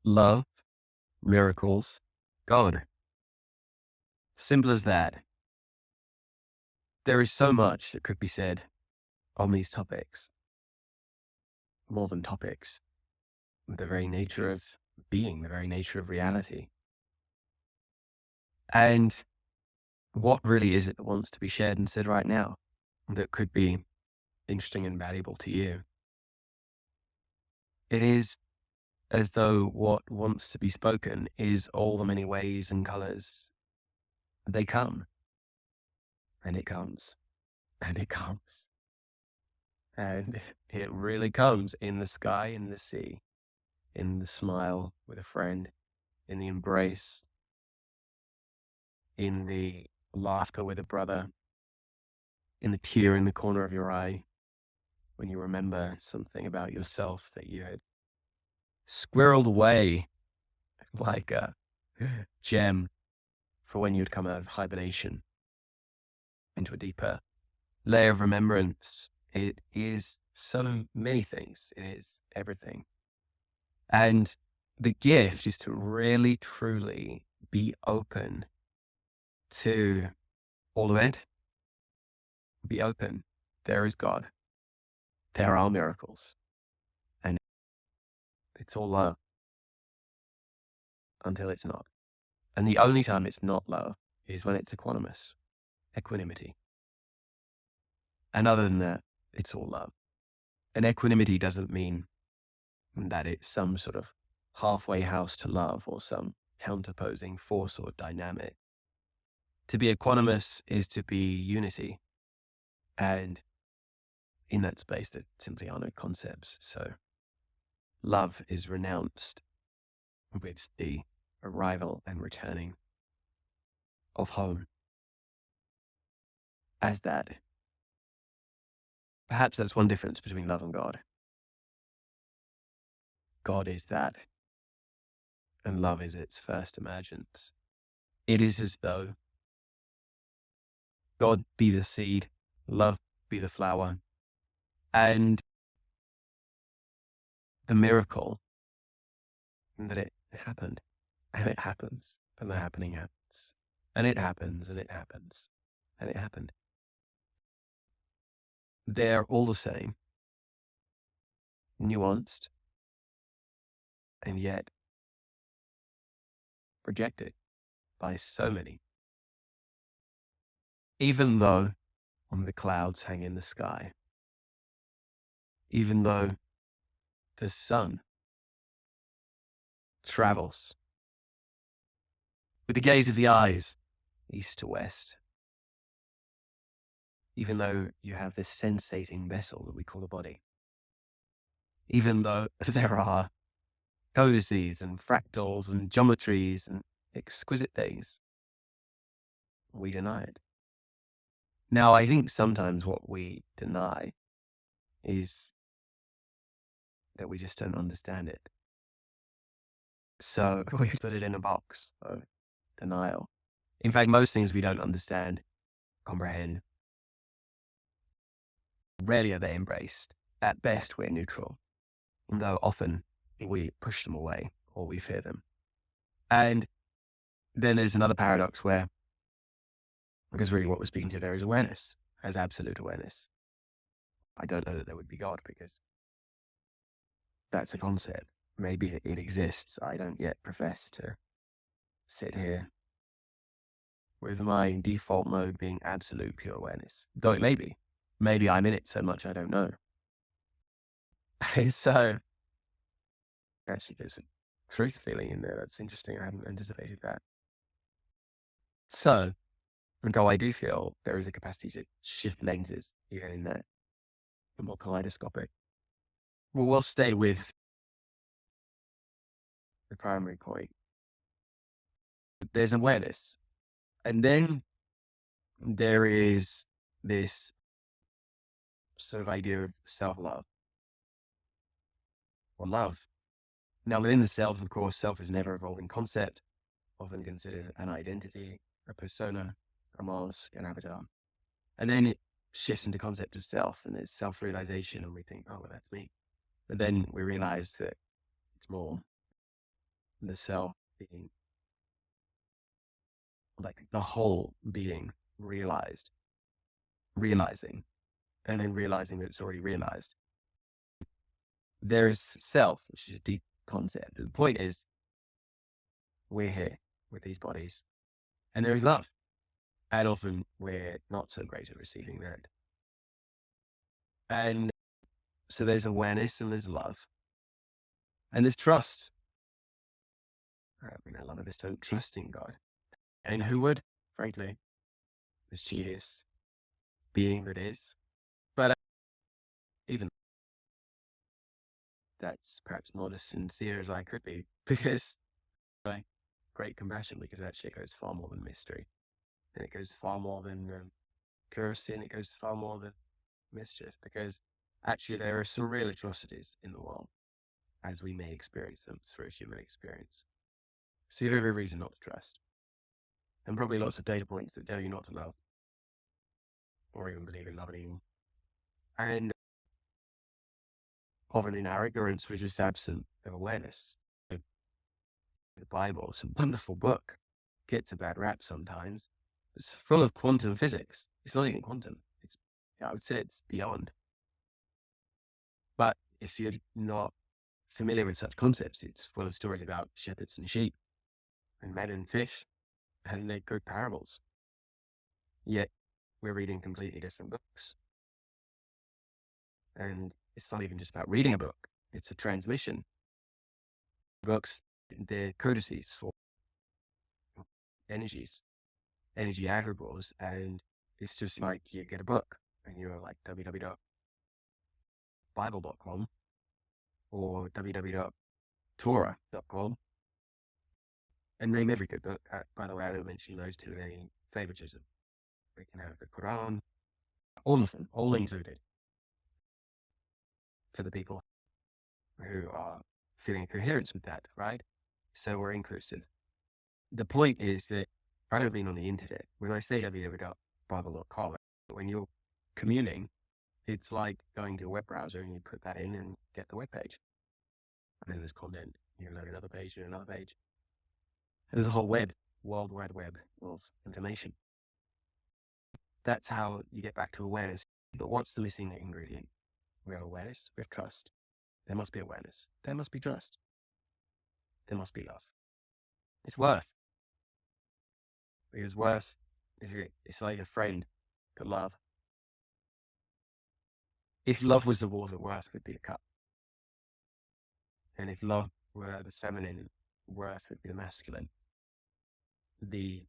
love, miracles, God. Simple as that. There is so much that could be said on these topics, more than topics, the very nature of being, the very nature of reality. And what really is it that wants to be shared and said right now that could be interesting and valuable to you? It is as though what wants to be spoken is all the many ways and colors they come, and it comes, and it comes, and it really comes in the sky, in the sea, in the smile with a friend, in the embrace, in the laughter with a brother, in the tear in the corner of your eye, when you remember something about yourself that you had squirreled away like a gem for when you'd come out of hibernation into a deeper layer of remembrance. It is so many things. It is everything. And the gift is to really, truly be open to all of it. Be open. There is God. There are miracles. And it's all love until it's not. And the only time it's not love is when it's equanimous, equanimity. And other than that, it's all love. And equanimity doesn't mean that it's some sort of halfway house to love or some counterposing force or dynamic. To be equanimous is to be unity. And in that space, there simply are no concepts. So love is renounced with the arrival and returning of home. As that, perhaps that's one difference between love and God. God is that, and love is its first emergence. It is as though God be the seed, love be the flower, and the miracle that it happened, and it happens, and the happening happens, and it happens, and it happens, and it happened. They're all the same, nuanced, and yet rejected by so many. Even though the clouds hang in the sky, even though the sun travels with the gaze of the eyes, east to west, even though you have this sensating vessel that we call a body, even though there are codices and fractals and geometries and exquisite things, we deny it. Now, I think sometimes what we deny is that we just don't understand it. So we put it in a box of denial. In fact, most things we don't understand, comprehend, rarely are they embraced. At best, we're neutral, though often we push them away or we fear them. And then there's another paradox where, because really what we're speaking to there is awareness, as absolute awareness. I don't know that there would be God because that's a concept. Maybe it exists. I don't yet profess to sit here with my default mode being absolute pure awareness, though it may be. Maybe I'm in it so much I don't know. So, actually, there's a truth feeling in there. That's interesting. I hadn't anticipated that. So, though I do feel there is a capacity to shift lenses even in that, the more kaleidoscopic. Well, we'll stay with the primary point. There's awareness. And then there is this sort of idea of self-love or love. Now, within the self, of course, self is an ever-evolving concept, often considered an identity, a persona, a mask, an avatar. And then it shifts into concept of self, and there's self-realization, and we think, oh, well, that's me. But then we realize that it's more. the self being like the whole being realizing, and then realizing that it's already realized. There is self, which is a deep concept. The point is, we're here with these bodies, and there is love. And often we're not so great at receiving that. And so there's awareness and there's love. And there's trust. I mean, a lot of us don't trust in God. And who would, frankly? Mischievous being that is. But even that's perhaps not as sincere as I could be, because like great compassion, because that shit goes far more than mystery. And it goes far more than curiosity, and it goes far more than mischief, because actually there are some real atrocities in the world as we may experience them through human experience. So you have every reason not to trust. And probably lots of data points that tell you not to love or even believe in loving anyone. And often in our ignorance, we're just absent of awareness. The Bible is a wonderful book. Gets a bad rap sometimes. It's full of quantum physics. It's not even quantum. I would say it's beyond. But if you're not familiar with such concepts, it's full of stories about shepherds and sheep and men and fish, and they're good parables. Yet we're reading completely different books. And it's not even just about reading a book, it's a transmission. Books, they're codices for energy aggregates, and it's just like you get a book and you're like www.bible.com or www.torah.com and name every good book. By the way, I don't mention those two with any favoritism. We can have the Quran, all of them, all included, for the people who are feeling coherence with that, right? So we're inclusive. The point is that I don't mean on the internet. When I say www.bible.com, when you're communing, it's like going to a web browser and you put that in and get the web page. And then there's content. You load another page and another page. And there's a whole world wide web of information. That's how you get back to awareness. But what's the missing ingredient? We have awareness, we have trust. There must be awareness. There must be trust. There must be love. It's worth. Because worth it's like a friend to love. If love was the water, worth would be the cup. And if love were the feminine, worth would be the masculine. The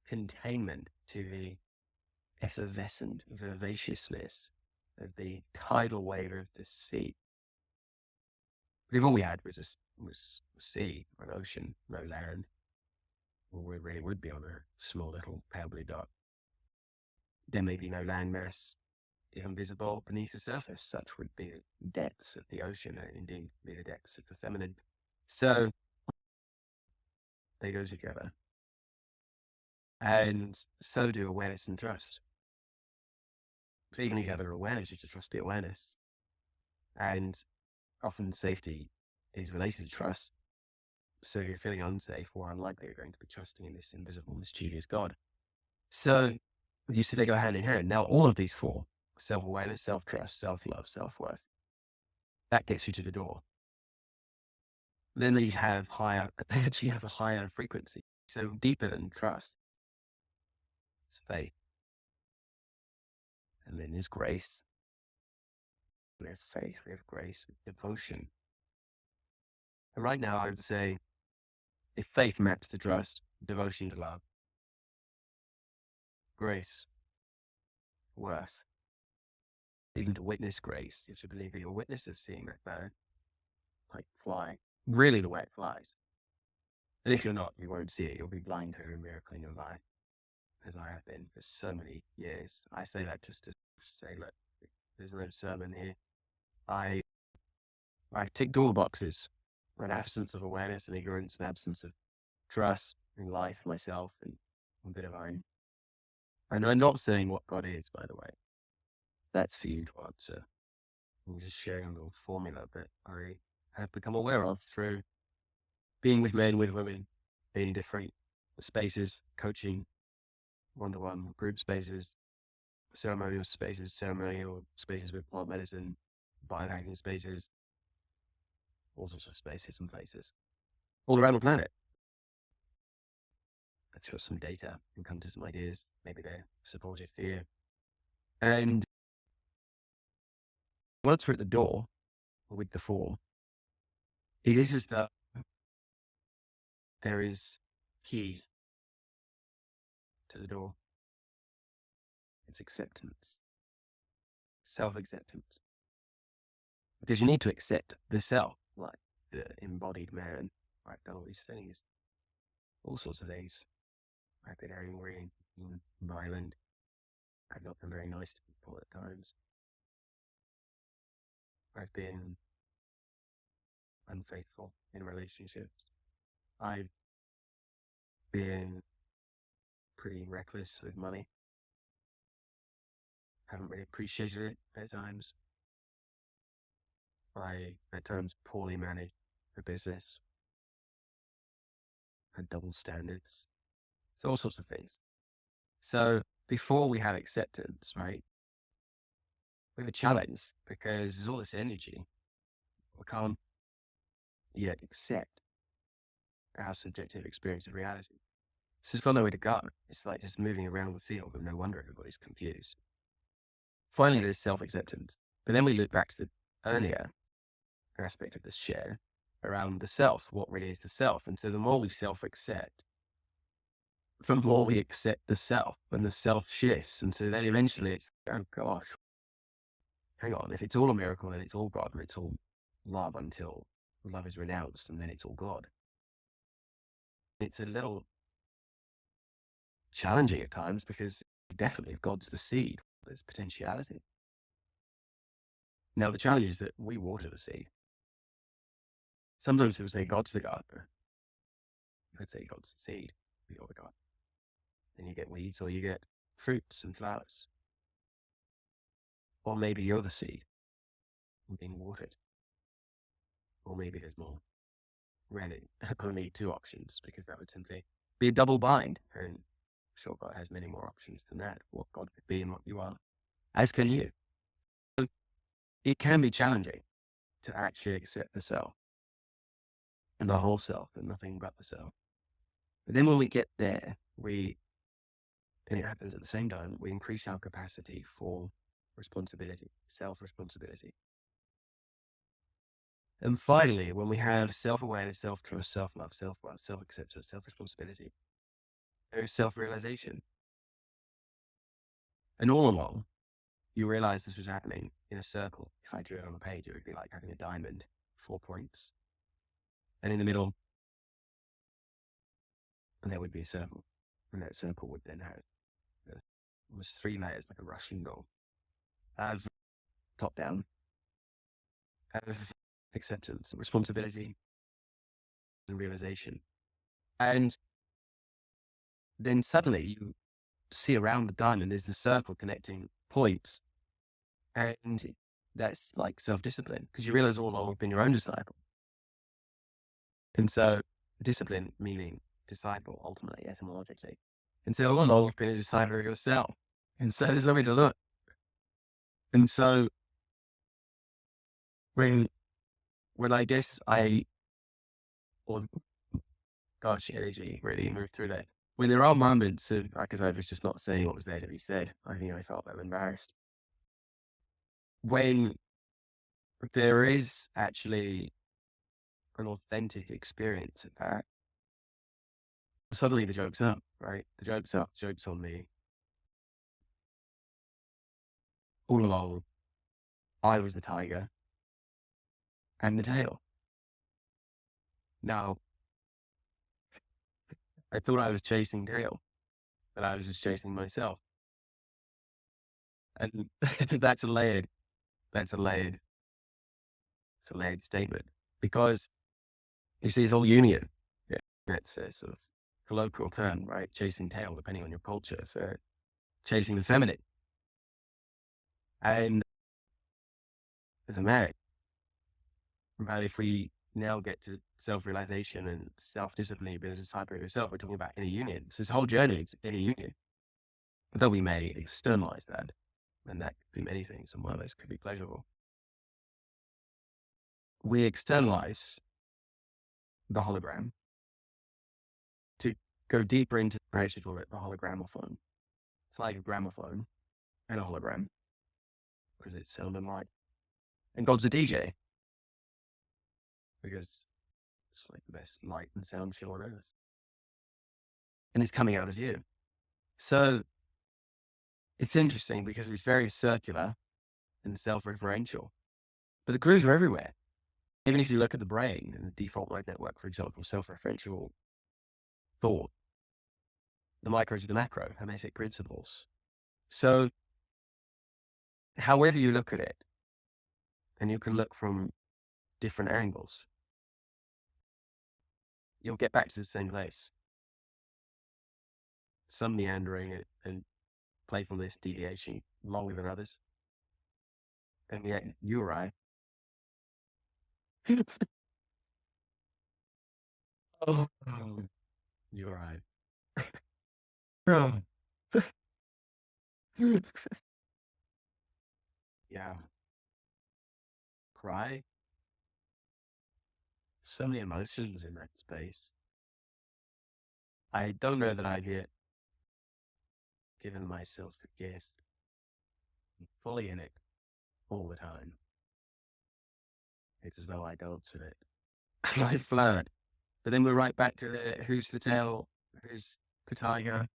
containment to the effervescent vivaciousness of the tidal wave of the sea. But if all we had was sea, or an ocean, no land, well, we really would be on a small little pebbly dot. There may be no landmass even visible beneath the surface. Such would be the depths of the ocean, and indeed be the depths of the feminine. So they go together. And so do awareness and trust. So even if you have an awareness, you have to trust the awareness. And often safety is related to trust. So you're feeling unsafe or unlikely you're going to be trusting in this invisible, mischievous God. So you see they go hand in hand. Now all of these four, self-awareness, self-trust, self-love, self-worth, that gets you to the door. Then they actually have a higher frequency. So deeper than trust, it's faith. And then there's grace. We have faith, we have grace, devotion. And right now I would say if faith maps to trust, devotion to love, grace, worth, even to witness grace, you have to believe that you're a witness of seeing that bird like fly, really the way it flies. And if you're not, you won't see it. You'll be blind to a miracle in your life, as I have been for so many years. I say that just to say, look, there's no sermon here. I ticked all the boxes. An absence of awareness and ignorance, an absence of trust in life, myself, and the divine. And I'm not saying what God is, by the way. That's for you to answer. I'm just sharing a little formula that I have become aware of through being with men, with women, in different spaces, coaching, one-to-one group spaces, ceremonial spaces with plant medicine, biohacking spaces, all sorts of spaces and places all around the planet. Let's show some data and come to some ideas. Maybe they're supportive for you. And once we're at the door with the four, it is as though there is key to the door. It's acceptance, self-acceptance. Because you need to accept the self, like the embodied man. I've done all these things, all sorts of things. I've been angry and violent. I've not been very nice to people at times. I've been unfaithful in relationships. I've been pretty reckless with money. Haven't really appreciated it at times. I, at times, poorly managed the business. Had double standards. So all sorts of things. So before we have acceptance, right, we have a challenge because there's all this energy. We can't yet accept our subjective experience of reality. So it's got nowhere to go. It's like just moving around the field, and no wonder everybody's confused. Finally, there's self-acceptance. But then we look back to the earlier aspect of this share around the self, what really is the self. And so the more we self-accept, the more we accept the self, and the self shifts. And so then eventually it's, oh gosh, hang on, if it's all a miracle, then it's all God, and it's all love until love is renounced, and then it's all God. It's a little challenging at times because definitely if God's the seed, there's potentiality. Now the challenge is that we water the seed. Sometimes people say God's the gardener. You could say God's the seed, you're the gardener. Then you get weeds or you get fruits and flowers. Or maybe you're the seed being watered. Or maybe there's more. Really, only two options, because that would simply be a double bind. And I'm sure God has many more options than that, what God could be and what you are, as can you. So it can be challenging to actually accept the self and the whole self and nothing but the self. But then when we get there, and it happens at the same time, we increase our capacity for responsibility, self-responsibility. And finally, when we have self-awareness, self-trust, self-love, self-worth, self-acceptance, self-responsibility, there is self-realization. And all along, you realize this was happening in a circle. If I drew it on a page, it would be like having a diamond, 4 points. And in the middle, and there would be a circle. And that circle would then have almost 3 layers, like a Russian doll. As top down, as acceptance, responsibility, and realization. And then suddenly you see around the diamond is the circle connecting points. And that's like self-discipline, because you realize all along you've been your own disciple. And so discipline meaning disciple, ultimately, etymologically. And so all along you've been a disciple of yourself. And so there's nowhere to look. And so when I guess energy really moved through that. When there are moments of, because I was just not saying what was there to be said, I think I felt that embarrassed. When there is actually an authentic experience of that, suddenly the joke's up, right? The joke's up, the joke's on me. All along, I was the tiger and the tail. Now, I thought I was chasing tail, but I was just chasing myself. And that's a layered statement, because you see, it's all union. Yeah. It's a sort of colloquial term, right? Chasing tail, depending on your culture, for chasing the feminine. And as a man, but if we now get to self-realization and self-discipline, being a disciple of yourself. We're talking about inner union. So this whole journey is inner union. Though we may externalize that, and that could be many things, and one of those could be pleasurable. We externalize the hologram to go deeper into, I actually call it the hologramophone. It's like a gramophone and a hologram because it's sound and light. And God's a DJ because it's like the best light and sound show on earth. And it's coming out of you. So it's interesting because it's very circular and self-referential, but the grooves are everywhere. Even if you look at the brain and the default mode network, for example, self-referential thought, the micro to the macro, hermetic principles. So however you look at it, and you can look from different angles, you'll get back to the same place. Some meandering and playfulness, deviation longer than others. And yet you arrive. Oh, you arrive. Yeah. Cry. So many emotions in that space. I don't know that I've yet given myself the gift. I'm fully in it all the time. It's as though I dance with it. I flirt. But then we're right back to who's the tail, who's the tiger.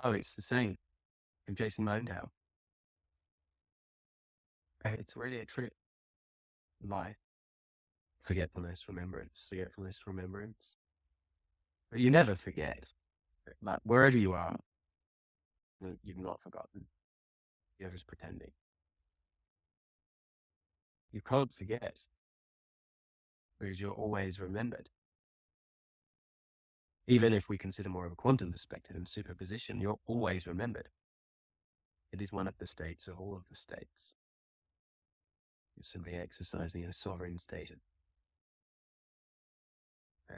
Oh, it's the same. I'm chasing my own tail. It's really a trip. Life. Forgetfulness, remembrance, forgetfulness, remembrance. But you never forget. Like wherever you are, you've not forgotten. You're just pretending. You can't forget because you're always remembered. Even if we consider more of a quantum perspective and superposition, you're always remembered. It is one of the states of all of the states. You're simply exercising a sovereign state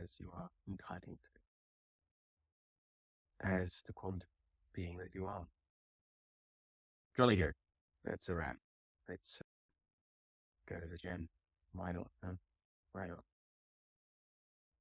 as you are entitled to, as the quantum being that you are. Jolly good. That's a wrap. Let's go to the gym. Why not? Huh? Why not?